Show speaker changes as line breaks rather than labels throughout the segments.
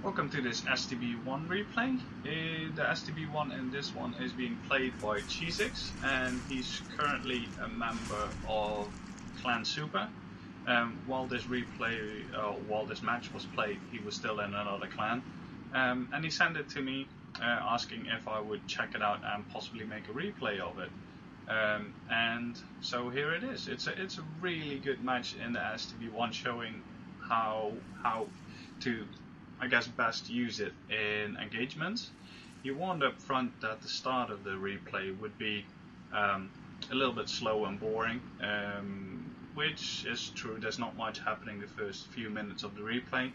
Welcome to this STB-1 replay. The STB-1 in this one is being played by Cheezix, and he's currently a member of Clan Super. While this match was played, he was still in another clan, and he sent it to me asking if I would check it out and possibly make a replay of it. And so here it is. It's a really good match in the STB-1, showing how to, I guess, best use it in engagements. You warned up front that the start of the replay would be a little bit slow and boring, which is true. There's not much happening the first few minutes of the replay.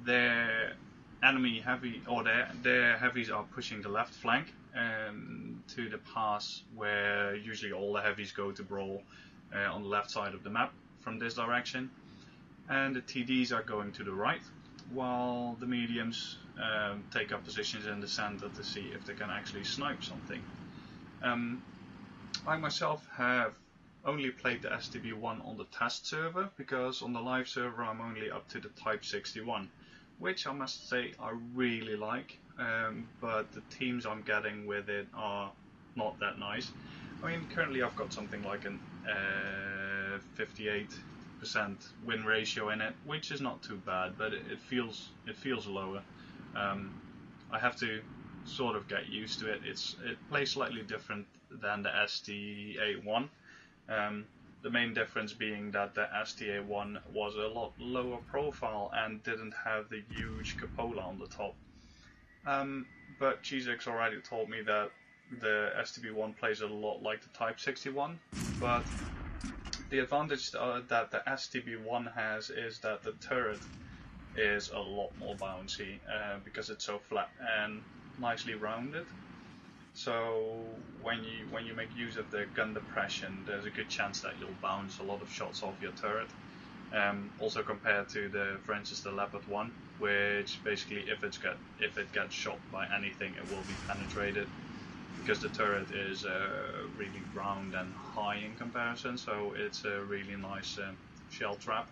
Their enemy heavy, or their heavies, are pushing the left flank to the pass where usually all the heavies go to brawl on the left side of the map from this direction. And the TDs are going to the right, while the mediums take up positions in the center to see if they can actually snipe something. I myself have only played the STB-1 on the test server, because on the live server I'm only up to the Type 61, which I must say I really like, but the teams I'm getting with it are not that nice. I mean, currently I've got something like an 58% win ratio in it, which is not too bad, but it feels lower. I have to sort of get used to it. It plays slightly different than the STA-1. The main difference being that the STA-1 was a lot lower profile and didn't have the huge cupola on the top. But Cheezix already told me that the STB-1 plays a lot like the Type 61, but the advantage that the STB-1 has is that the turret is a lot more bouncy because it's so flat and nicely rounded. So when you make use of the gun depression, there's a good chance that you'll bounce a lot of shots off your turret. Also compared to for instance, the Leopard 1, which basically if it gets shot by anything, it will be penetrated, because the turret is really round and high in comparison, so it's a really nice shell trap.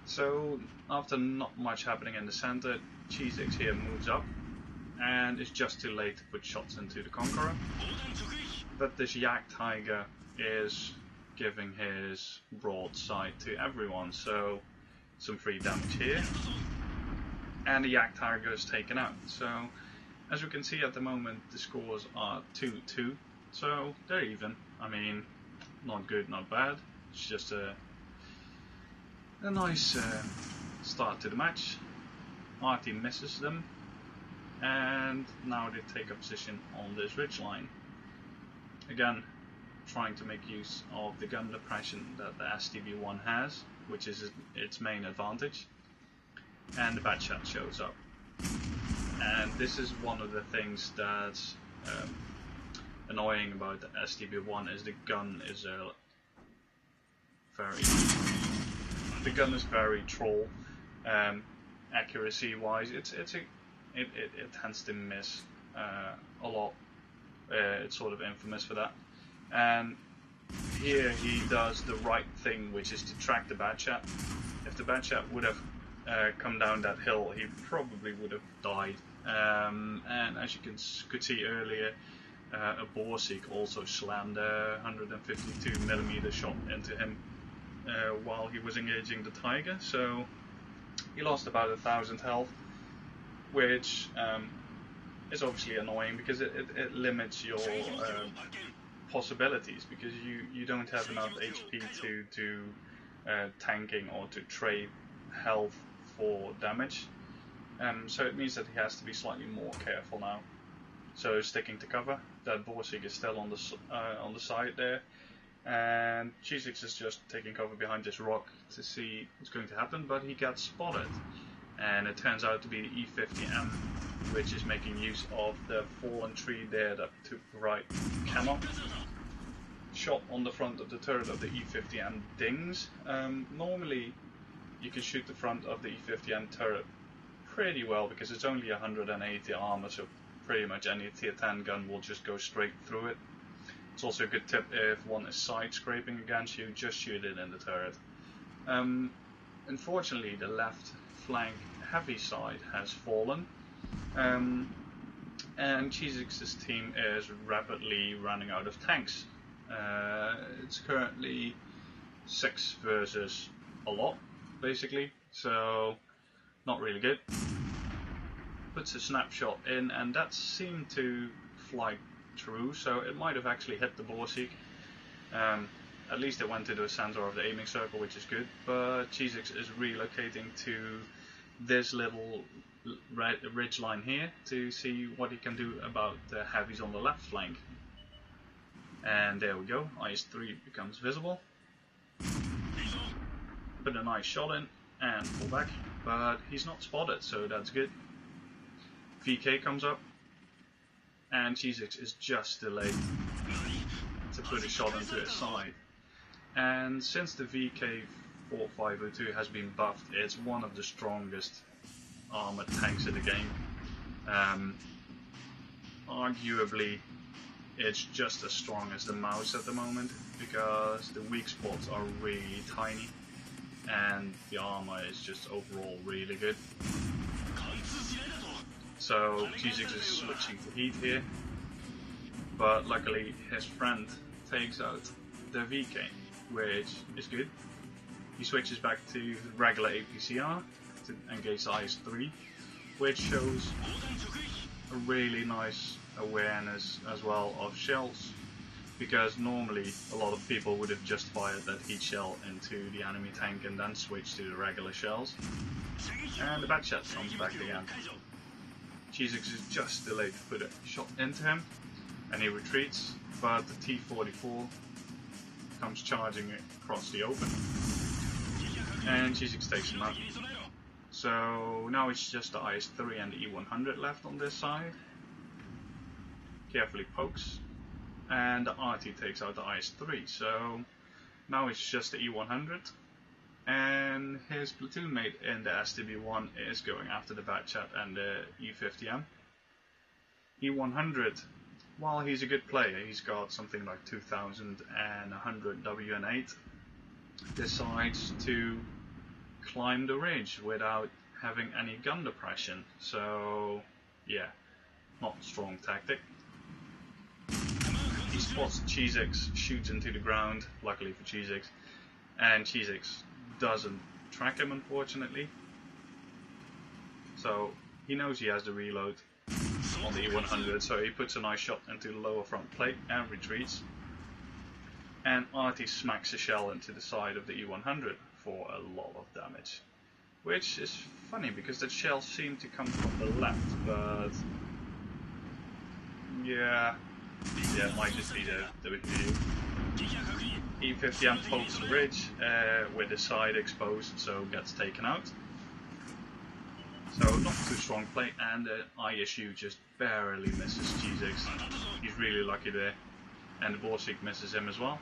So after not much happening in the center, Cheezix here moves up, and it's just too late to put shots into the Conqueror. But this Yak Tiger is giving his broadside to everyone, so some free damage here, and the Yak Tiger is taken out. So as we can see at the moment, the scores are 2-2, so they're even. I mean, not good, not bad. It's just a nice start to the match. Our team misses them, and now they take a position on this ridgeline. Again, trying to make use of the gun depression that the STB-1 has, which is its main advantage. And the bad shot shows up. And this is one of the things that's annoying about the STB-1, is the gun is very troll. Accuracy wise, it tends to miss a lot. It's sort of infamous for that. And here he does the right thing, which is to track the bad shot. If the bad shot would have come down that hill, he probably would have died. And as you could see earlier, a Borsig also slammed a 152mm shot into him while he was engaging the Tiger, so he lost about 1,000 health, which is obviously annoying, because it limits your possibilities, because you don't have enough HP to do tanking or to trade health for damage. So it means that he has to be slightly more careful now. So sticking to cover. That Borsig is still on the side there, and Cheezix is just taking cover behind this rock to see what's going to happen, but he gets spotted, and it turns out to be the E50M, which is making use of the fallen tree there to provide camo. Shot on the front of the turret of the E50M dings. Normally you can shoot the front of the E50M turret pretty well, because it's only 180 armor, so pretty much any tier 10 gun will just go straight through it. It's also a good tip if one is side scraping against you, just shoot it in the turret. unfortunately the left flank heavy side has fallen, and Cheezix's team is rapidly running out of tanks. It's currently 6 versus a lot, basically, so not really good. Puts a snapshot in, and that seemed to fly true, so it might have actually hit the Borsig. At least it went to the center of the aiming circle, which is good, but Cheezix is relocating to this little ridge line here to see what he can do about the heavies on the left flank. And there we go, IS-3 becomes visible. Put a nice shot in and pull back, but he's not spotted, so that's good. VK comes up, and Cheezix is just delayed to put a shot into his side. And since the VK-4502 has been buffed, it's one of the strongest armored tanks in the game. Arguably, it's just as strong as the mouse at the moment, because the weak spots are really tiny, and the armor is just overall really good. So Cheezix is switching to heat here, but luckily his friend takes out the VK, which is good. He switches back to regular APCR to engage the IS-3, which shows a really nice awareness as well of shells, because normally a lot of people would have just fired that heat shell into the enemy tank and then switched to the regular shells, and the bad shot comes back again. Cheezix is just delayed to put a shot into him, and he retreats, but the T-44 comes charging across the open, and Cheezix takes him out. So now it's just the IS-3 and the E-100 left on this side. Carefully pokes, and the RT takes out the IS-3, so now it's just the E-100, and his platoon mate in the STB-1 is going after the Batchat and the E-50M. E-100, while he's a good player, he's got something like 2,100 WN8, decides to climb the ridge without having any gun depression, so yeah, not a strong tactic. He spots Cheezix, shoots into the ground, luckily for Cheezix, and Cheezix doesn't track him, unfortunately. So he knows he has the reload on the E-100, so he puts a nice shot into the lower front plate and retreats. And RT smacks a shell into the side of the E-100 for a lot of damage. Which is funny, because the shells seem to come from the left, but yeah, it might just be the view. E-50M pokes the ridge with the side exposed, so gets taken out. So not too strong play, and the ISU just barely misses Cheezix. He's really lucky there, and the Borsig misses him as well.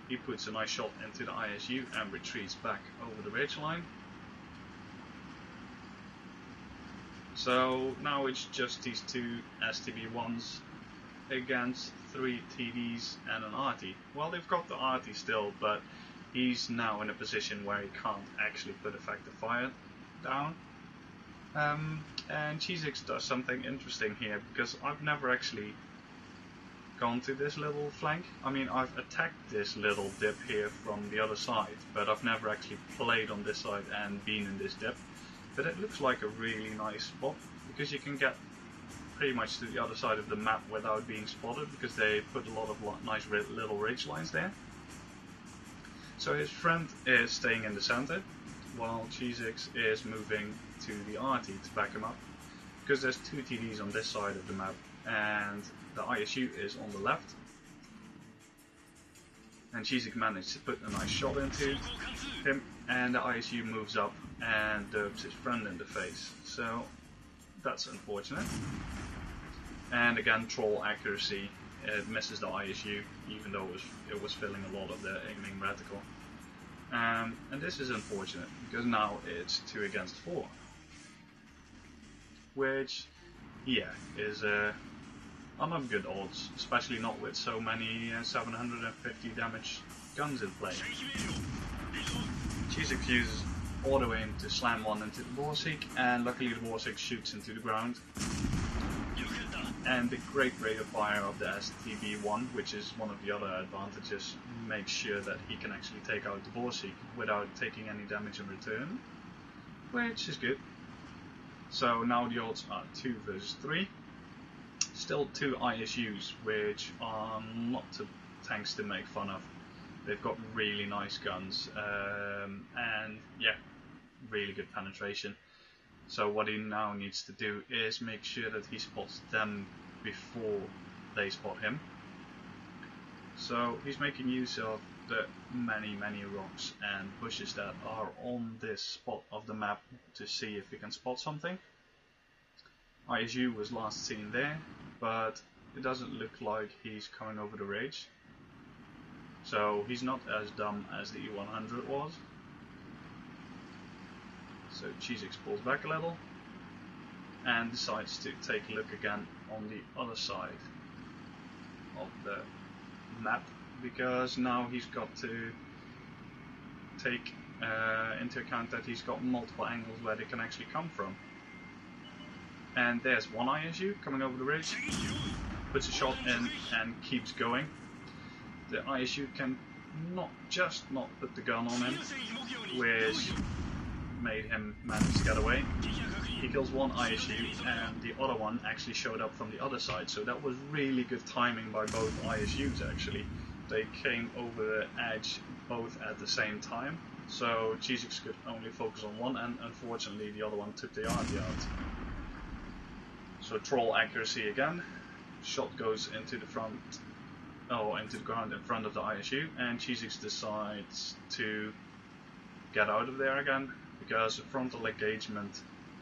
He puts a nice shot into the ISU and retreats back over the ridge line. So now it's just these two STB-1s against 3 TDs and an RT. Well, they've got the RT still, but he's now in a position where he can't actually put effective fire down. And Cheezix does something interesting here, because I've never actually gone to this little flank. I mean, I've attacked this little dip here from the other side, but I've never actually played on this side and been in this dip. But it looks like a really nice spot, because you can get pretty much to the other side of the map without being spotted, because they put a lot of nice little ridge lines there. So his friend is staying in the center, while Cheezix is moving to the RT to back him up, because there's 2 TDs on this side of the map, and the ISU is on the left. And Cheezix managed to put a nice shot into him, and the ISU moves up and dubs his friend in the face. So that's unfortunate. And again, troll accuracy, it misses the ISU, even though it was filling a lot of the aiming reticle. And this is unfortunate, because now it's 2 against 4. Which, yeah, is not good odds, especially not with so many 750 damage guns in play. Cheezix uses auto aim to slam one into the Borsig, and luckily the Borsig shoots into the ground. And the great rate of fire of the STB-1, which is one of the other advantages, makes sure that he can actually take out the Borsig without taking any damage in return, which is good. So now the odds are 2 versus 3. Still 2 ISUs, which are not tanks to make fun of. They've got really nice guns, and yeah, really good penetration. So what he now needs to do is make sure that he spots them before they spot him. So he's making use of the many rocks and bushes that are on this spot of the map to see if he can spot something. ISU was last seen there, but it doesn't look like he's coming over the ridge. So he's not as dumb as the E100 was. So Cheezix pulls back a little and decides to take a look again on the other side of the map, because now he's got to take into account that he's got multiple angles where they can actually come from. And there's one ISU coming over the ridge, puts a shot in and keeps going. The ISU can not put the gun on him, which made him manage to get away. He kills one ISU and the other one actually showed up from the other side, so that was really good timing by both ISUs actually. They came over the edge both at the same time, so Cheezix could only focus on one, and unfortunately the other one took the RT out. So troll accuracy again, shot goes into the front, into the ground in front of the ISU, and Cheezix decides to get out of there again, because a frontal engagement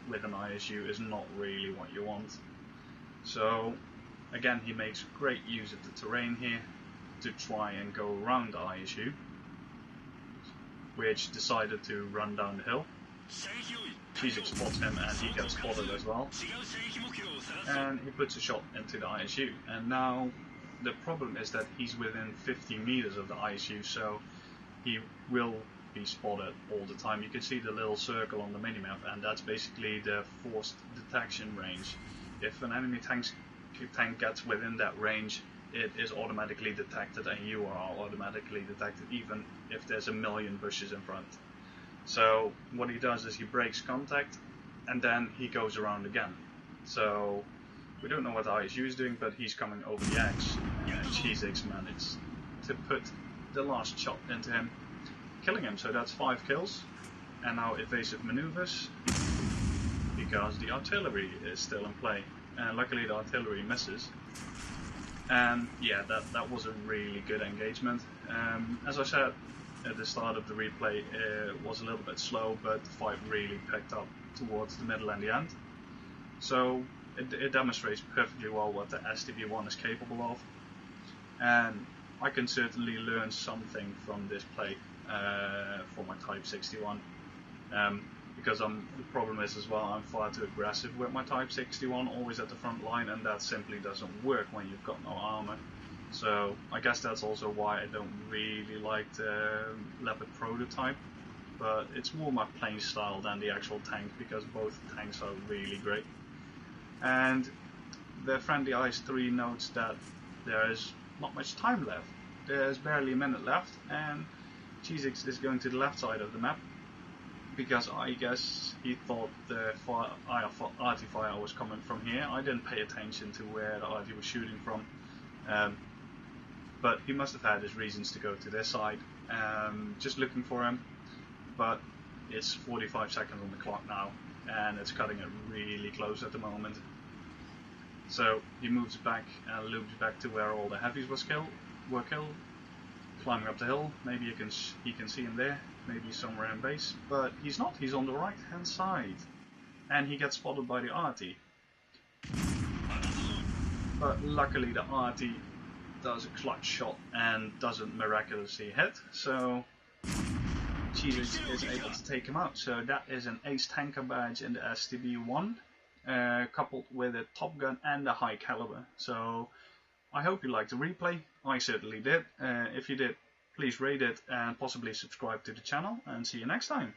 with an ISU is not really what you want. So again, he makes great use of the terrain here to try and go around the ISU, which decided to run down the hill. Cheezix spots him and he gets spotted as well, and he puts a shot into the ISU, and now the problem is that he's within 50 meters of the ISU, so he will be spotted all the time. You can see the little circle on the minimap, and that's basically the forced detection range. If an enemy tank gets within that range, it is automatically detected, and you are automatically detected even if there's a million bushes in front. So what he does is he breaks contact and then he goes around again. So we don't know what the ISU is doing, but he's coming over the edge, and Cheezix managed to put the last shot into him, killing him. So that's 5 kills, and now evasive maneuvers, because the artillery is still in play, and luckily the artillery misses. And yeah, that was a really good engagement. As I said at the start of the replay, it was a little bit slow, but the fight really picked up towards the middle and the end. So it demonstrates perfectly well what the STB-1 is capable of, and I can certainly learn something from this play for my Type 61, because the problem is as well, I'm far too aggressive with my Type 61, always at the front line, and that simply doesn't work when you've got no armor. So I guess that's also why I don't really like the Leopard prototype, but it's more my playing style than the actual tank, because both tanks are really great. And the Friendly Ice 3 notes that there is not much time left. There's barely a minute left, and Cheezix is going to the left side of the map, because I guess he thought the arty fire was coming from here. I didn't pay attention to where the arty was shooting from, but he must have had his reasons to go to this side. Just looking for him, but it's 45 seconds on the clock now, and it's cutting it really close at the moment. So he moves back and loops back to where all the heavies were killed, climbing up the hill. Maybe he can see him there, maybe somewhere in base, but he's not. He's on the right hand side, and he gets spotted by the arty. But luckily the arty does a clutch shot and doesn't miraculously hit, so Cheezix is able to take him out. So that is an ace tanker badge in the STB-1, coupled with a Topgun and a high caliber. So I hope you liked the replay. I certainly did. If you did, please rate it and possibly subscribe to the channel, and see you next time.